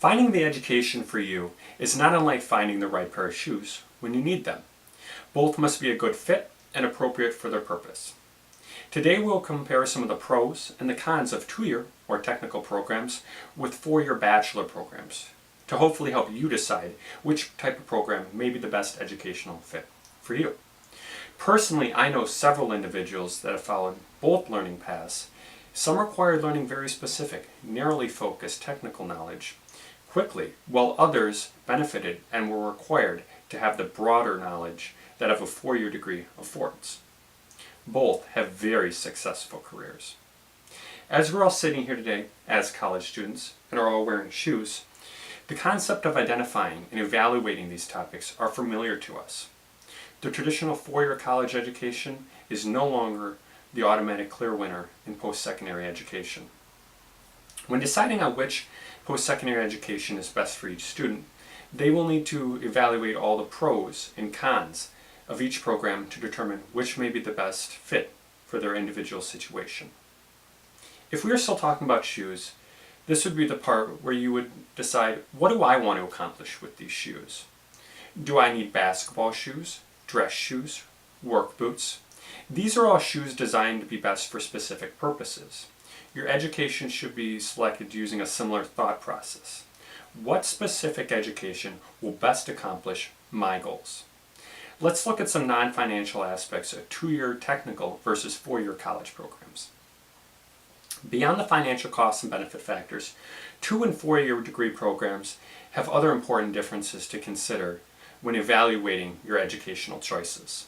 Finding the education for you is not unlike finding the right pair of shoes when you need them. Both must be a good fit and appropriate for their purpose. Today we'll compare some of the pros and the cons of 2-year or technical programs with 4-year bachelor programs to hopefully help you decide which type of program may be the best educational fit for you. Personally, I know several individuals that have followed both learning paths. Some required learning very specific, narrowly focused technical knowledge quickly, while others benefited and were required to have the broader knowledge that a 4-year degree affords. Both have very successful careers. As we're all sitting here today as college students and are all wearing shoes, the concept of identifying and evaluating these topics are familiar to us. The traditional 4-year college education is no longer the automatic clear winner in post-secondary education. When deciding on which post-secondary education is best for each student, they will need to evaluate all the pros and cons of each program to determine which may be the best fit for their individual situation. If we are still talking about shoes, this would be the part where you would decide, what do I want to accomplish with these shoes? Do I need basketball shoes, dress shoes, work boots? These are all shoes designed to be best for specific purposes. Your education should be selected using a similar thought process. What specific education will best accomplish my goals? Let's look at some non-financial aspects of 2-year technical versus 4-year college programs. Beyond the financial costs and benefit factors, 2- and 4-year degree programs have other important differences to consider when evaluating your educational choices.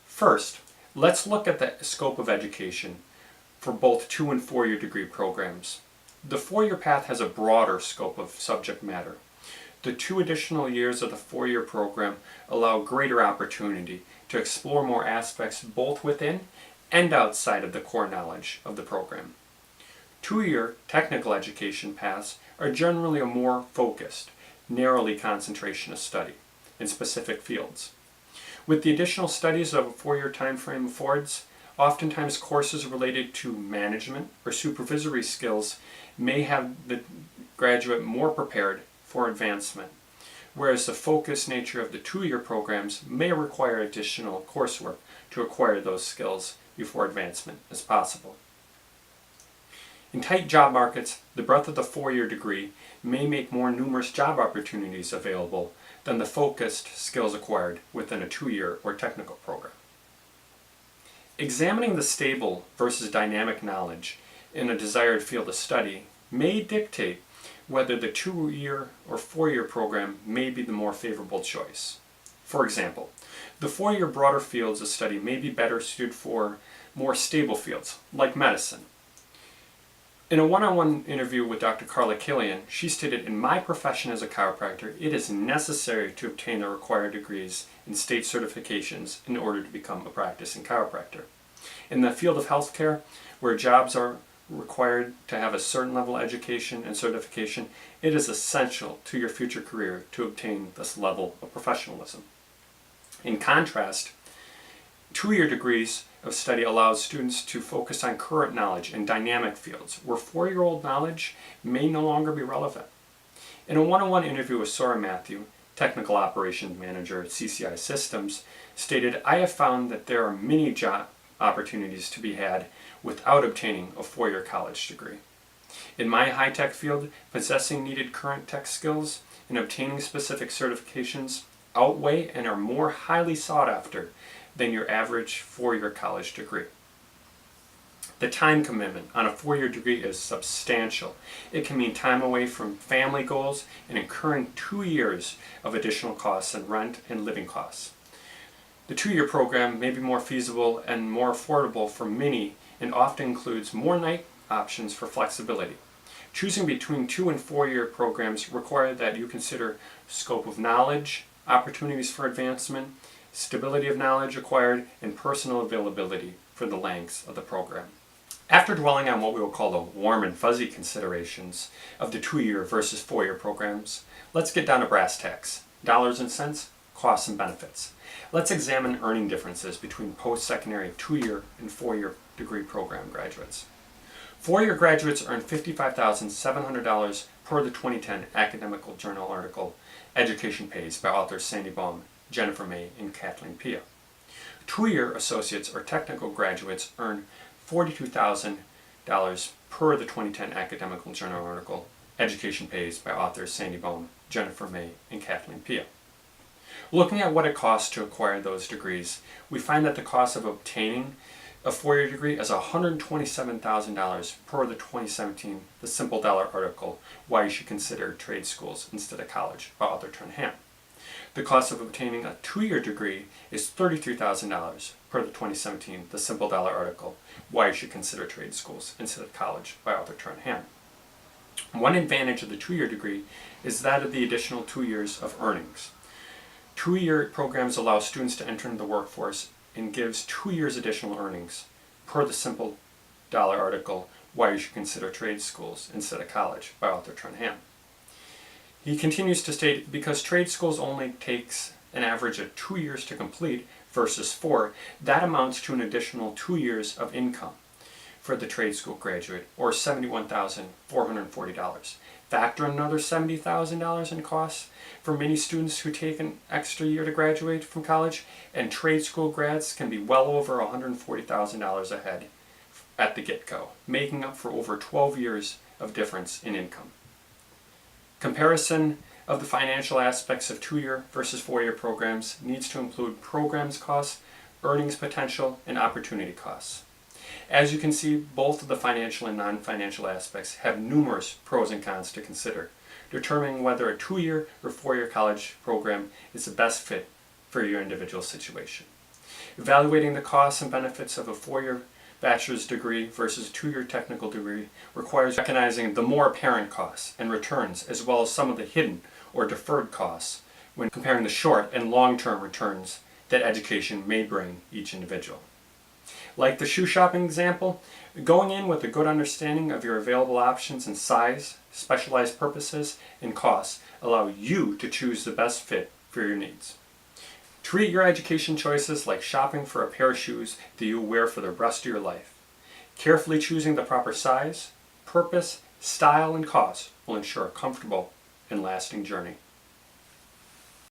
First, let's look at the scope of education for both 2- and 4-year degree programs. The 4-year path has a broader scope of subject matter. The 2 additional years of the 4-year program allow greater opportunity to explore more aspects both within and outside of the core knowledge of the program. 2-year technical education paths are generally a more focused, narrowly concentration of study in specific fields. With the additional studies of a 4-year time frame affords, oftentimes courses related to management or supervisory skills may have the graduate more prepared for advancement, whereas the focused nature of the 2-year programs may require additional coursework to acquire those skills before advancement is possible. In tight job markets, the breadth of the 4-year degree may make more numerous job opportunities available than the focused skills acquired within a 2-year or technical program. Examining the stable versus dynamic knowledge in a desired field of study may dictate whether the 2-year or 4-year program may be the more favorable choice. For example, the 4-year broader fields of study may be better suited for more stable fields, like medicine. In a one-on-one interview with Dr. Collin Kennedy, she stated, "In my profession as a chiropractor, it is necessary to obtain the required degrees and state certifications in order to become a practicing chiropractor. In the field of healthcare, where jobs are required to have a certain level of education and certification, it is essential to your future career to obtain this level of professionalism." In contrast, 2-year degrees of study allows students to focus on current knowledge in dynamic fields, where 4-year-old knowledge may no longer be relevant. In a one-on-one interview with Sora Matthew, Technical Operations Manager at CCI Systems, stated, "I have found that there are many job opportunities to be had without obtaining a 4-year college degree. In my high-tech field, possessing needed current tech skills and obtaining specific certifications outweigh and are more highly sought after than your average 4-year college degree." The time commitment on a 4-year degree is substantial. It can mean time away from family goals and incurring 2 years of additional costs in rent and living costs. The 2-year program may be more feasible and more affordable for many and often includes more night options for flexibility. Choosing between 2- and 4-year programs require that you consider scope of knowledge, opportunities for advancement, stability of knowledge acquired, and personal availability for the lengths of the program. After dwelling on what we will call the warm and fuzzy considerations of the 2-year versus 4-year programs, let's get down to brass tacks, dollars and cents, costs and benefits. Let's examine earning differences between post-secondary 2-year and 4-year degree program graduates. 4-year graduates earn $55,700 per the 2010 Academical Journal article, Education Pays by authors Sandy Baum, Jennifer May, and Kathleen Pia. Two-year associates or technical graduates earn $42,000 per the 2010 Academical Journal article, Education Pays by authors Sandy Baum, Jennifer May, and Kathleen Pia. Looking at what it costs to acquire those degrees, we find that the cost of obtaining a four-year degree is $127,000 per the 2017 The Simple Dollar article, Why You Should Consider Trade Schools Instead of College by author Trent Ham. The cost of obtaining a two-year degree is $33,000 per the 2017 The Simple Dollar article, Why You Should Consider Trade Schools Instead of College by author Trent Ham. One advantage of the two-year degree is that of the additional 2 years of earnings. Two-year programs allow students to enter into the workforce and gives 2 years additional earnings per the Simple Dollar article, Why You Should Consider Trade Schools Instead of College by author Trent Ham. He continues to state, because trade schools only takes an average of 2 years to complete versus 4, that amounts to an additional 2 years of income for the trade school graduate, or $71,440. Factor another $70,000 in costs for many students who take an extra year to graduate from college, and trade school grads can be well over $140,000 ahead at the get-go, making up for over 12 years of difference in income. Comparison of the financial aspects of 2-year versus 4-year programs needs to include programs costs, earnings potential, and opportunity costs. As you can see, both of the financial and non-financial aspects have numerous pros and cons to consider, determining whether a 2-year or 4-year college program is the best fit for your individual situation. Evaluating the costs and benefits of a 4-year bachelor's degree versus a 2-year technical degree requires recognizing the more apparent costs and returns, as well as some of the hidden or deferred costs when comparing the short and long-term returns that education may bring each individual. Like the shoe shopping example, going in with a good understanding of your available options and size, specialized purposes, and costs allow you to choose the best fit for your needs. Treat your education choices like shopping for a pair of shoes that you wear for the rest of your life. Carefully choosing the proper size, purpose, style, and cost will ensure a comfortable and lasting journey.